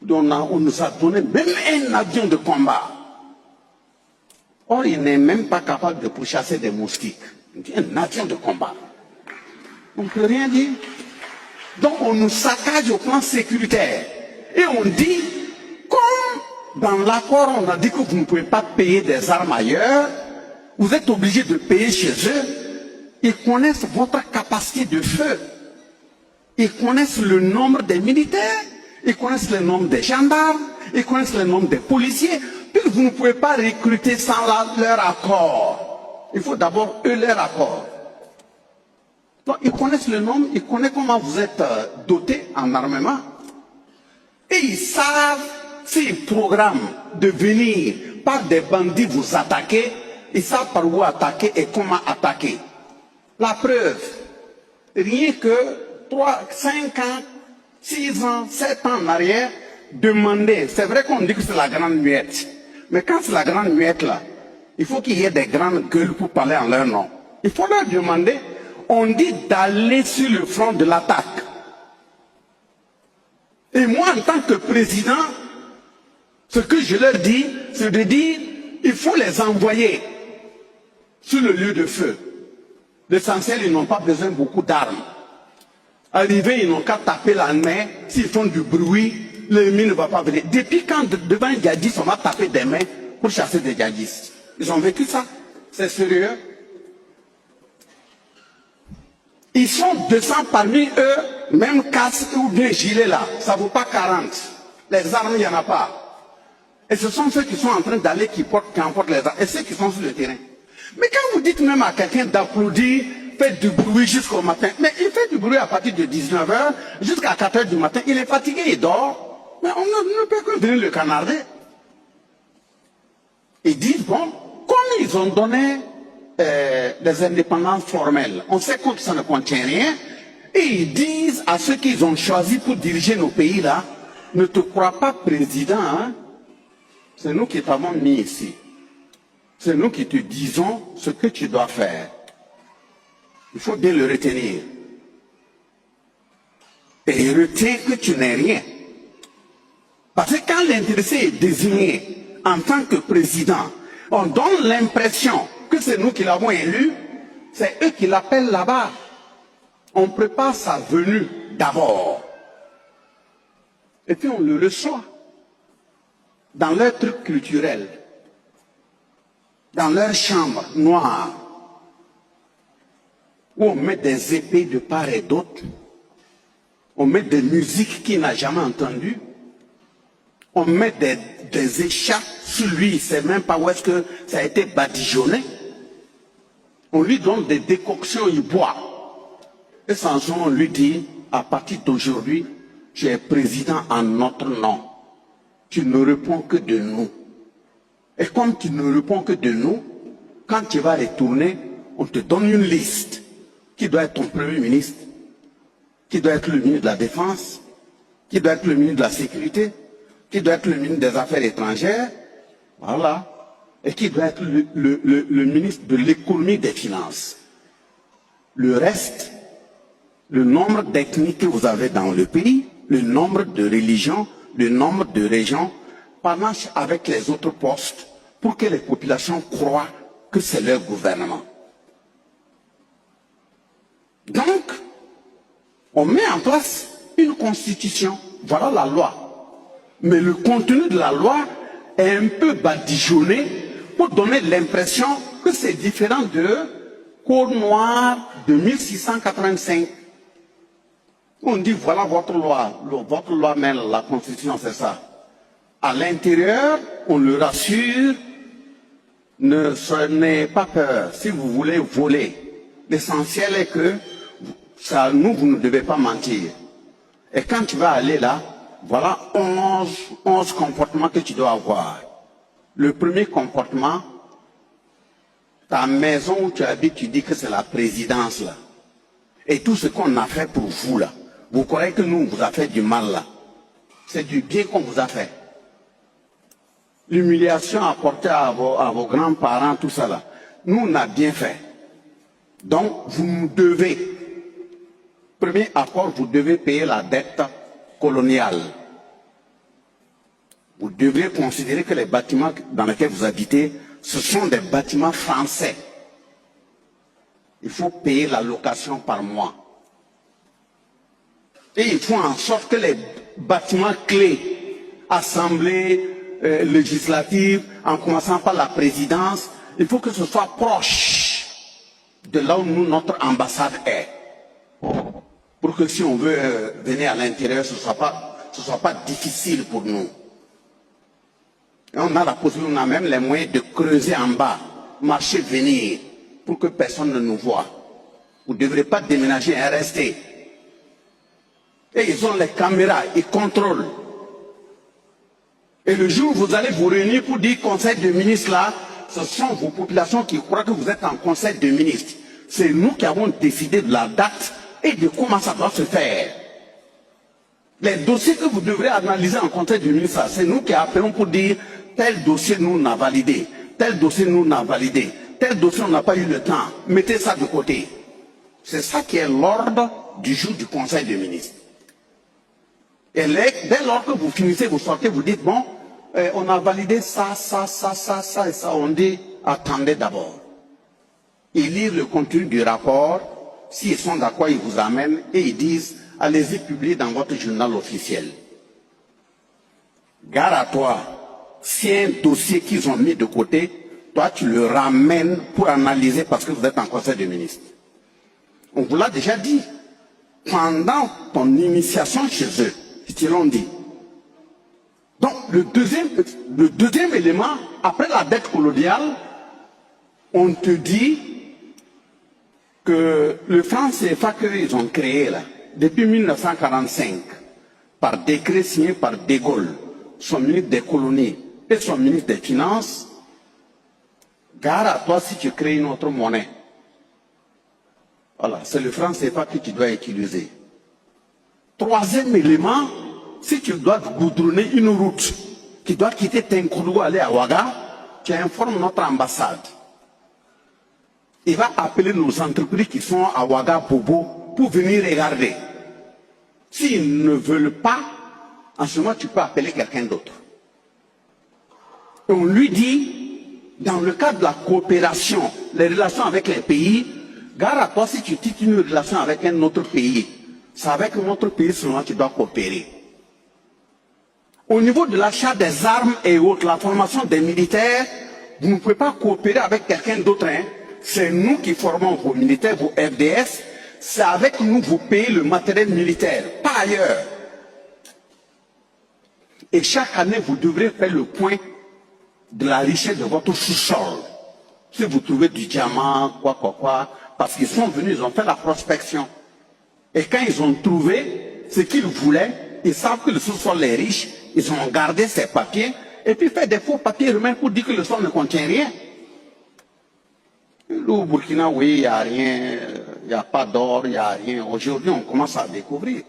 On nous a donné même un avion de combat. Or, il n'est même pas capable de pourchasser des moustiques. Un avion de combat. On ne peut rien dire. Donc, on nous saccage au plan sécuritaire. Et on dit, comme dans l'accord, on a dit que vous ne pouvez pas payer des armes ailleurs, vous êtes obligé de payer chez eux. Ils connaissent votre capacité de feu. Ils connaissent le nombre des militaires. Ils connaissent le nombre des gendarmes. Ils connaissent le nombre des policiers. Puis vous ne pouvez pas recruter sans leur accord. Il faut d'abord eux leur accord. Donc ils connaissent le nombre, ils connaissent comment vous êtes dotés en armement. Et ils savent s'ils programment de venir par des bandits vous attaquer, ils savent par où attaquer et comment attaquer. La preuve, rien que 3, 5 ans, 6 ans, 7 ans en arrière, demander, c'est vrai qu'on dit que c'est la grande muette, mais quand c'est la grande muette là, il faut qu'il y ait des grandes gueules pour parler en leur nom. Il faut leur demander, on dit d'aller sur le front de l'attaque. Et moi, en tant que président, ce que je leur dis, c'est de dire, il faut les envoyer sur le lieu de feu. L'essentiel, ils n'ont pas besoin de beaucoup d'armes. Arrivés, ils n'ont qu'à taper la main. S'ils font du bruit, l'ennemi ne va pas venir. Depuis quand devant un djihadiste, on va taper des mains pour chasser des djihadistes? Ils ont vécu ça. C'est sérieux. Ils sont 200 parmi eux, même casque ou bien gilet là. Ça ne vaut pas 40. Les armes, il n'y en a pas. Et ce sont ceux qui sont en train d'aller, qui emportent les armes. Et ceux qui sont sur le terrain. Mais quand vous dites même à quelqu'un d'applaudir, faites du bruit jusqu'au matin. Mais il fait du bruit à partir de 19 h jusqu'à 4 h du matin. Il est fatigué, il dort. Mais on ne peut que venir le canarder. Ils disent, bon, comme ils ont donné des indépendances formelles, on sait que ça ne contient rien. Et ils disent à ceux qu'ils ont choisis pour diriger nos pays là, ne te crois pas président, hein? C'est nous qui t'avons mis ici. C'est nous qui te disons ce que tu dois faire. Il faut bien le retenir. Et retiens que tu n'es rien. Parce que quand l'intéressé est désigné en tant que président, on donne l'impression que c'est nous qui l'avons élu, c'est eux qui l'appellent là-bas. On prépare sa venue d'abord. Et puis on le reçoit dans leur truc culturel, dans leur chambre noire, où on met des épées de part et d'autre, on met des musiques qu'il n'a jamais entendues, on met des écharpes sur lui, il ne sait même pas où est-ce que ça a été badigeonné. On lui donne des décoctions, il boit. Et Samson, on lui dit, à partir d'aujourd'hui, tu es président en notre nom. Tu ne réponds que de nous. Et comme tu ne réponds que de nous, quand tu vas retourner, on te donne une liste. Qui doit être ton premier ministre? Qui doit être le ministre de la Défense? Qui doit être le ministre de la Sécurité? Qui doit être le ministre des Affaires étrangères? Voilà. Et qui doit être le ministre de l'économie et des finances? Le reste, le nombre d'ethnies que vous avez dans le pays, le nombre de religions, le nombre de régions, partagent avec les autres postes pour que les populations croient que c'est leur gouvernement. Donc, on met en place une constitution, voilà la loi. Mais le contenu de la loi est un peu badigeonné pour donner l'impression que c'est différent de Code noir de 1685. On dit voilà votre loi même, la constitution c'est ça. À l'intérieur, on le rassure, n'ayez pas peur. Si vous voulez voler, l'essentiel est que ça, vous ne devez pas mentir. Et quand tu vas aller là, voilà 11 comportements que tu dois avoir. Le premier comportement, ta maison où tu habites, tu dis que c'est la présidence là. Et tout ce qu'on a fait pour vous là, vous croyez que nous, on vous a fait du mal là. C'est du bien qu'on vous a fait. L'humiliation apportée à vos grands-parents, tout ça là. Nous, on a bien fait. Donc, vous nous devez. Premier accord, vous devez payer la dette coloniale. devriez considérer que les bâtiments dans lesquels vous habitez, ce sont des bâtiments français. Il faut payer la location par mois. Et il faut en sorte que les bâtiments clés, assemblée législative, en commençant par la présidence, il faut que ce soit proche de là où nous, notre ambassade est. Pour que si on veut venir à l'intérieur, ce ne soit pas difficile pour nous. Et on a la possibilité, on a même les moyens de creuser en bas, marcher, venir, pour que personne ne nous voie. Vous ne devrez pas déménager et rester. Et ils ont les caméras, ils contrôlent. Et le jour où vous allez vous réunir pour dire conseil de ministres là, ce sont vos populations qui croient que vous êtes en conseil de ministres. C'est nous qui avons décidé de la date et de comment ça doit se faire. Les dossiers que vous devrez analyser en conseil de ministres, c'est nous qui appelons pour dire tel dossier nous n'a validé, tel dossier nous n'a validé, tel dossier on n'a pas eu le temps. Mettez ça de côté. C'est ça qui est l'ordre du jour du conseil de ministres. Et dès lors que vous finissez, vous sortez, vous dites, bon, on a validé ça et ça. On dit, attendez d'abord. Ils lisent le contenu du rapport. S'ils sont d'accord, ils vous amènent et ils disent, allez-y publier dans votre journal officiel. Gare à toi, si un dossier qu'ils ont mis de côté, toi tu le ramènes pour analyser parce que vous êtes en conseil de ministres. On vous l'a déjà dit. Pendant ton initiation chez eux, ils te l'ont dit. Donc le deuxième élément, après la dette coloniale, on te dit que le franc CFA qu'ils ont créé là, depuis 1945, par décret signé par De Gaulle, son ministre des colonies et son ministre des Finances, gare à toi si tu crées une autre monnaie. Voilà, c'est le franc CFA que tu dois utiliser. Troisième élément, si tu dois goudronner une route qui doit quitter Tinkoudou aller à Ouaga, tu informes notre ambassade. Il va appeler nos entreprises qui sont à Ouaga Bobo pour venir regarder. S'ils ne veulent pas, en ce moment tu peux appeler quelqu'un d'autre. Et on lui dit, dans le cadre de la coopération, les relations avec les pays, gare à toi si tu titres une relation avec un autre pays. C'est avec notre pays seulement que tu dois coopérer. Au niveau de l'achat des armes et autres, la formation des militaires, vous ne pouvez pas coopérer avec quelqu'un d'autre. Hein. C'est nous qui formons vos militaires, vos FDS. C'est avec nous que vous payez le matériel militaire, pas ailleurs. Et chaque année, vous devrez faire le point de la richesse de votre sous-sol. Si vous trouvez du diamant, quoi, parce qu'ils sont venus, ils ont fait la prospection. Et quand ils ont trouvé ce qu'ils voulaient, ils savent que le sous-sol est riche, ils ont gardé ces papiers, et puis fait des faux papiers eux-mêmes pour dire que le sol ne contient rien. Au Burkina, oui, il n'y a rien, il n'y a pas d'or, il n'y a rien. Aujourd'hui, on commence à découvrir.